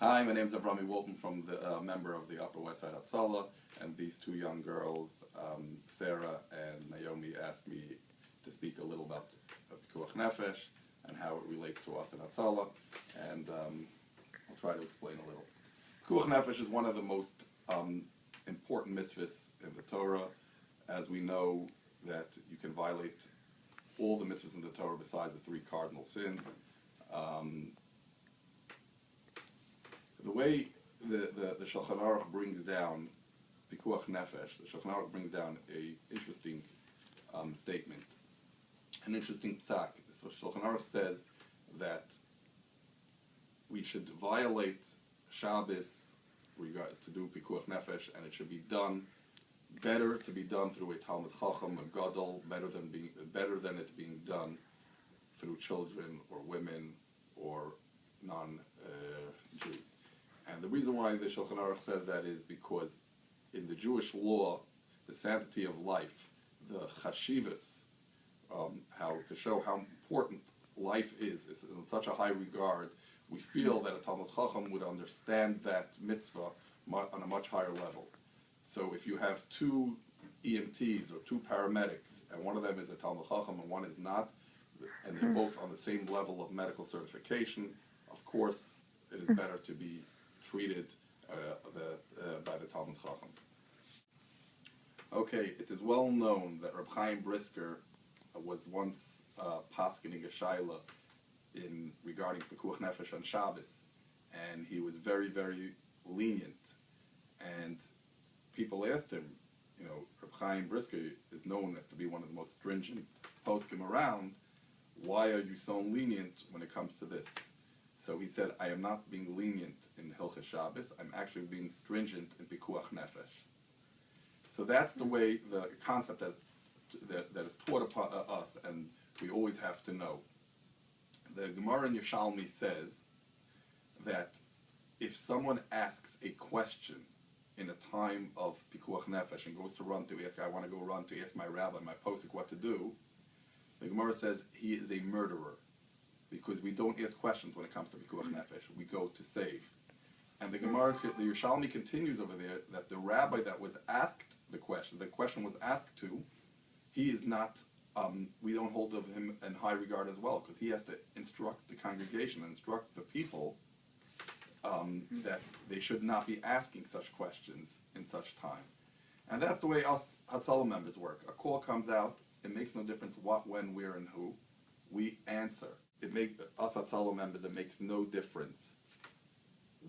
Hi, my name is Avrami Walton from the member of the Upper West Side Hatzalah, and these two young girls, Sarah and Naomi, asked me to speak a little about Pickuach Nefesh and how it relates to us in Hatzalah, and I'll try to explain a little. Pickuach Nefesh is one of the most important mitzvahs in the Torah, as we know that you can violate all the mitzvahs in the Torah besides the three cardinal sins. The way the Shulchan Aruch brings down Pickuach Nefesh, the Shulchan Aruch brings down a interesting statement, an interesting psak. So Shulchan Aruch says that we should violate Shabbos to do Pickuach Nefesh, and it should be done better to be done through a Talmud Chacham, a Gadol, better than it being done through children or women or non-Jews. And the reason why the Shulchan Aruch says that is because in the Jewish law, the sanctity of life, the chashivas, how to show how important life is in such a high regard, we feel that a Talmud Chacham would understand that mitzvah on a much higher level. So if you have two EMTs or two paramedics, and one of them is a Talmud Chacham and one is not, and they're both on the same level of medical certification, of course it is better to be treated by the Talmud Chacham. Okay, it is well known that Reb Chaim Brisker was once paskening a shaila regarding Pickuach Nefesh on Shabbos, and he was very, very lenient. And people asked him, Reb Chaim Brisker is known as to be one of the most stringent poskim around. Why are you so lenient when it comes to this? So he said, I am not being lenient in Hilchos Shabbos, I'm actually being stringent in Pickuach Nefesh. So that's the way, the concept that is taught upon us, and we always have to know. The Gemara in Yerushalmi says that if someone asks a question in a time of Pickuach Nefesh and goes to run to ask, I want to go run to ask my rabbi, my posek, what to do, the Gemara says he is a murderer, because we don't ask questions when it comes to Pickuach Nefesh. We go to save. And the Gemara, the Yerushalmi continues over there that the rabbi that was asked the question was asked to, he is not, we don't hold of him in high regard as well, because he has to instruct the congregation, instruct the people that they should not be asking such questions in such time. And that's the way us Hatzalah members work. A call comes out, it makes no difference what, when, where, and who. We answer. It makes us Hatzalah members, it makes no difference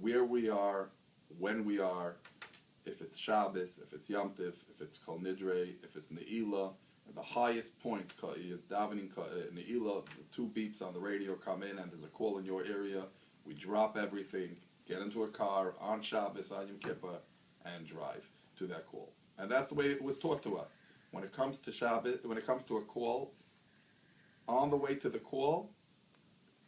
where we are, when we are, if it's Shabbos, if it's Yom Tiv, if it's Kol Nidre, if it's Ne'ilah. At the highest point, you're davening Ne'ilah, the two beeps on the radio come in and there's a call in your area. We drop everything, get into a car on Shabbos, on Yom Kippur, and drive to that call. And that's the way it was taught to us. When it comes to Shabbos, when it comes to a call, on the way to the call,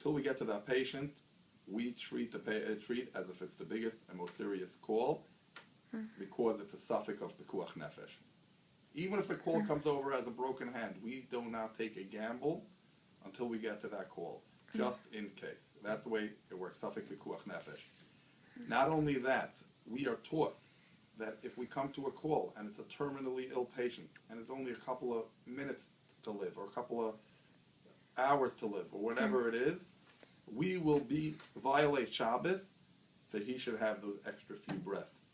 till we get to that patient, we treat as if it's the biggest and most serious call, because it's a suffix of Pickuach Nefesh. Even if the call comes over as a broken hand, we do not take a gamble until we get to that call, just in case. That's the way it works, suffix Pickuach Nefesh. Not only that, we are taught that if we come to a call and it's a terminally ill patient and it's only a couple of minutes to live or a couple of hours to live or whatever it is, we will violate Shabbos, that he should have those extra few breaths.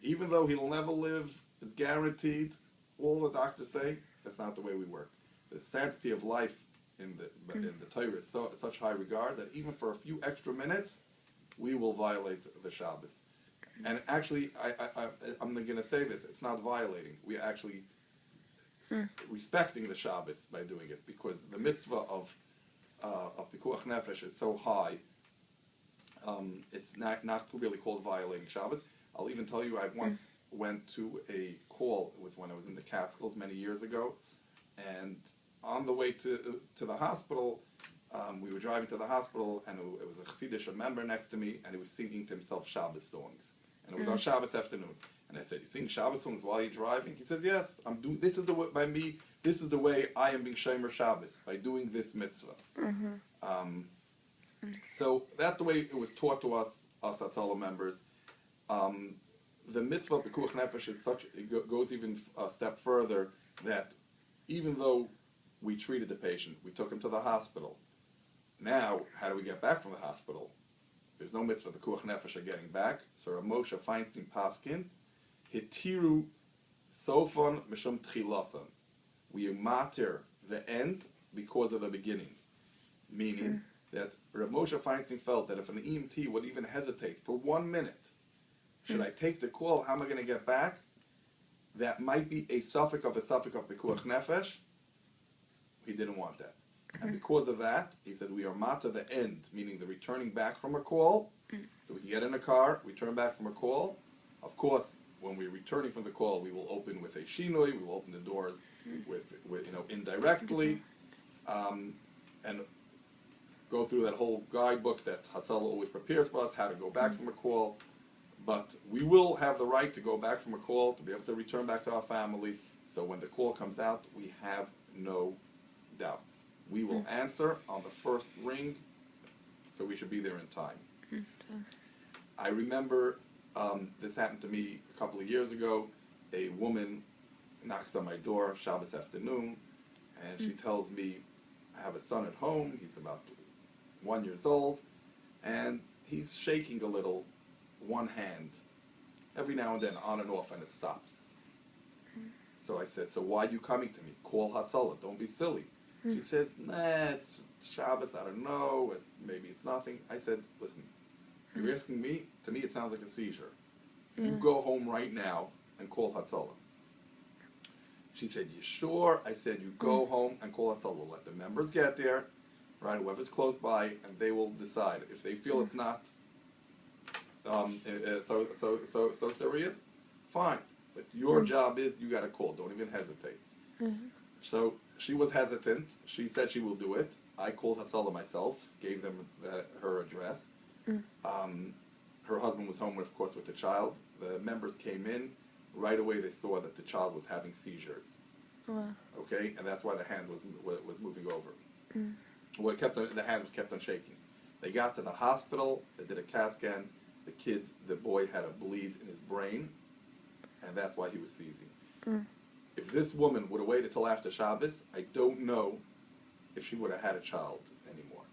Even though he'll never live, it's guaranteed, all the doctors say, that's not the way we work. The sanctity of life in the Torah is such high regard that even for a few extra minutes, we will violate the Shabbos. And actually, I'm going to say this, it's not violating. We are actually respecting the Shabbos by doing it, because the mitzvah of Pickuach Nefesh is so high, it's not really called violating Shabbos. I'll even tell you, I once went to a call, it was when I was in the Catskills many years ago, and on the way to the hospital, we were driving to the hospital, and it was a Chassidish member next to me, and he was singing to himself Shabbos songs. And it was on Shabbos afternoon. And I said, you sing Shabbos songs while you're driving? He says, yes, I'm doing, this is the way, by me, this is the way I am being Shomer Shabbos, by doing this mitzvah. So that's the way it was taught to us us Hatzalah members. The mitzvah of Pickuach Nefesh is goes even a step further, that even though we treated the patient, we took him to the hospital. Now, how do we get back from the hospital? There's no mitzvah Pickuach Nefesh of getting back. So Rav Moshe Feinstein Paskin, Hitiru Sofon Mishum Tchilasan. We matter the end because of the beginning. Meaning that Rav Moshe Feinstein felt that if an EMT would even hesitate for 1 minute, should I take the call? How am I going to get back? That might be a suffix of Pickuach Nefesh. He didn't want that. And because of that, he said, we are matter the end, meaning the returning back from a call. So we can get in a car, return back from a call. Of course, when we're returning from the call, we will open with a shinoi, we will open the doors with indirectly, and go through that whole guidebook that Hatzalah always prepares for us, how to go back from a call. But we will have the right to go back from a call, to be able to return back to our families. So when the call comes out, we have no doubts. We will answer on the first ring, so we should be there in time. I remember this happened to me a couple of years ago. A woman knocks on my door Shabbos afternoon, and she tells me, I have a son at home. He's about 1 year old, and he's shaking a little, one hand, every now and then, on and off, and it stops. So I said, so why are you coming to me? Call Hatzalah, don't be silly. She says, nah, it's Shabbos, I don't know, maybe it's nothing. I said, listen, you're asking me? To me it sounds like a seizure. You go home right now and call Hatzalah. She said, you sure? I said, you go home and call Hatzalah. Let the members get there, right, whoever's close by, and they will decide. If they feel it's not so serious, fine. But your job is, you got to call. Don't even hesitate. So she was hesitant. She said she will do it. I called Hatzalah myself, gave them her address. Her husband was home, of course, with the child. The members came in. Right away, they saw that the child was having seizures. Okay, and that's why the hand was moving over. Well, the hand was kept on shaking. They got to the hospital. They did a CAT scan. The boy had a bleed in his brain, and that's why he was seizing. If this woman would have waited till after Shabbos, I don't know if she would have had a child anymore.